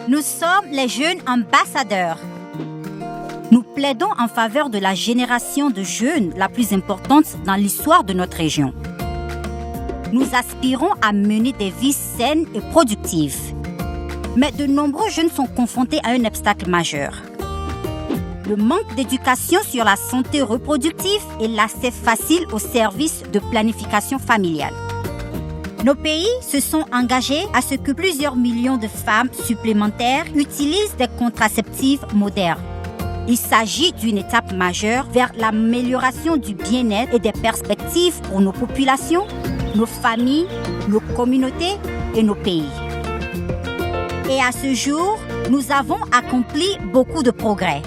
Nous sommes les jeunes ambassadeurs. Nous plaidons en faveur de la génération de jeunes la plus importante dans l'histoire de notre région. Nous aspirons à mener des vies saines et productives. Mais de nombreux jeunes sont confrontés à un obstacle majeur. Le manque d'éducation sur la santé reproductive et l'accès facile aux services de planification familiale. Nos pays se sont engagés à ce que plusieurs millions de femmes supplémentaires utilisent des contraceptifs modernes. Il s'agit d'une étape majeure vers l'amélioration du bien-être et des perspectives pour nos populations, nos familles, nos communautés et nos pays. Et à ce jour, nous avons accompli beaucoup de progrès.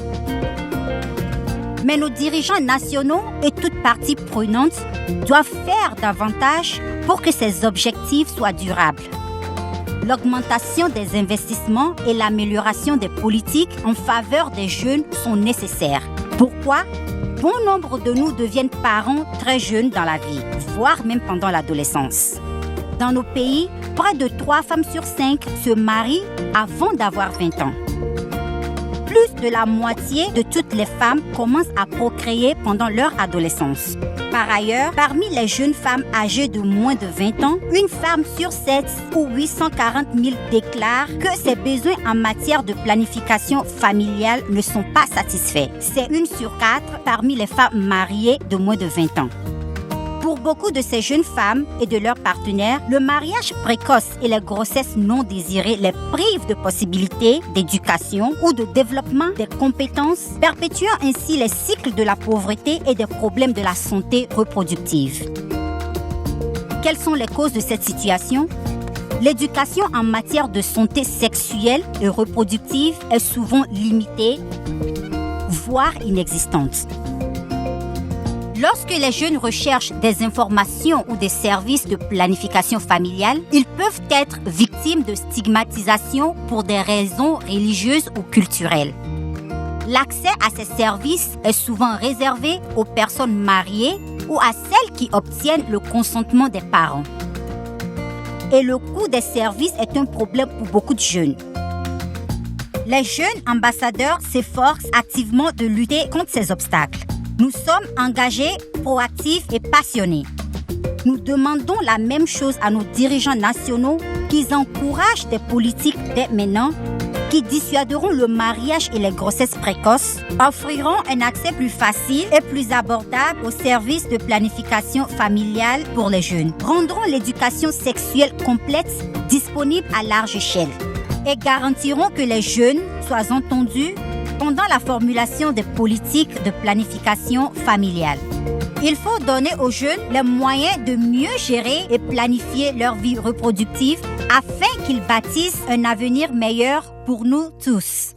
Mais nos dirigeants nationaux et toutes parties prenantes doivent faire davantage pour que ces objectifs soient durables. L'augmentation des investissements et l'amélioration des politiques en faveur des jeunes sont nécessaires. Pourquoi? Bon nombre de nous deviennent parents très jeunes dans la vie, voire même pendant l'adolescence. Dans nos pays, près de 3 femmes sur 5 se marient avant d'avoir 20 ans. Plus de la moitié de toutes les femmes commencent à procréer pendant leur adolescence. Par ailleurs, parmi les jeunes femmes âgées de moins de 20 ans, une femme sur 7 ou 840 000 déclarent que ses besoins en matière de planification familiale ne sont pas satisfaits. C'est 1 sur 4 parmi les femmes mariées de moins de 20 ans. Pour beaucoup de ces jeunes femmes et de leurs partenaires, le mariage précoce et les grossesses non désirées les privent de possibilités d'éducation ou de développement des compétences, perpétuant ainsi les cycles de la pauvreté et des problèmes de la santé reproductive. Quelles sont les causes de cette situation? L'éducation en matière de santé sexuelle et reproductive est souvent limitée, voire inexistante. Lorsque les jeunes recherchent des informations ou des services de planification familiale, ils peuvent être victimes de stigmatisation pour des raisons religieuses ou culturelles. L'accès à ces services est souvent réservé aux personnes mariées ou à celles qui obtiennent le consentement des parents. Et le coût des services est un problème pour beaucoup de jeunes. Les jeunes ambassadeurs s'efforcent activement de lutter contre ces obstacles. Nous sommes engagés, proactifs et passionnés. Nous demandons la même chose à nos dirigeants nationaux qu'ils encouragent des politiques dès maintenant qui dissuaderont le mariage et les grossesses précoces, offriront un accès plus facile et plus abordable aux services de planification familiale pour les jeunes, rendront l'éducation sexuelle complète disponible à large échelle et garantiront que les jeunes soient entendus pendant la formulation des politiques de planification familiale. Il faut donner aux jeunes les moyens de mieux gérer et planifier leur vie reproductive afin qu'ils bâtissent un avenir meilleur pour nous tous.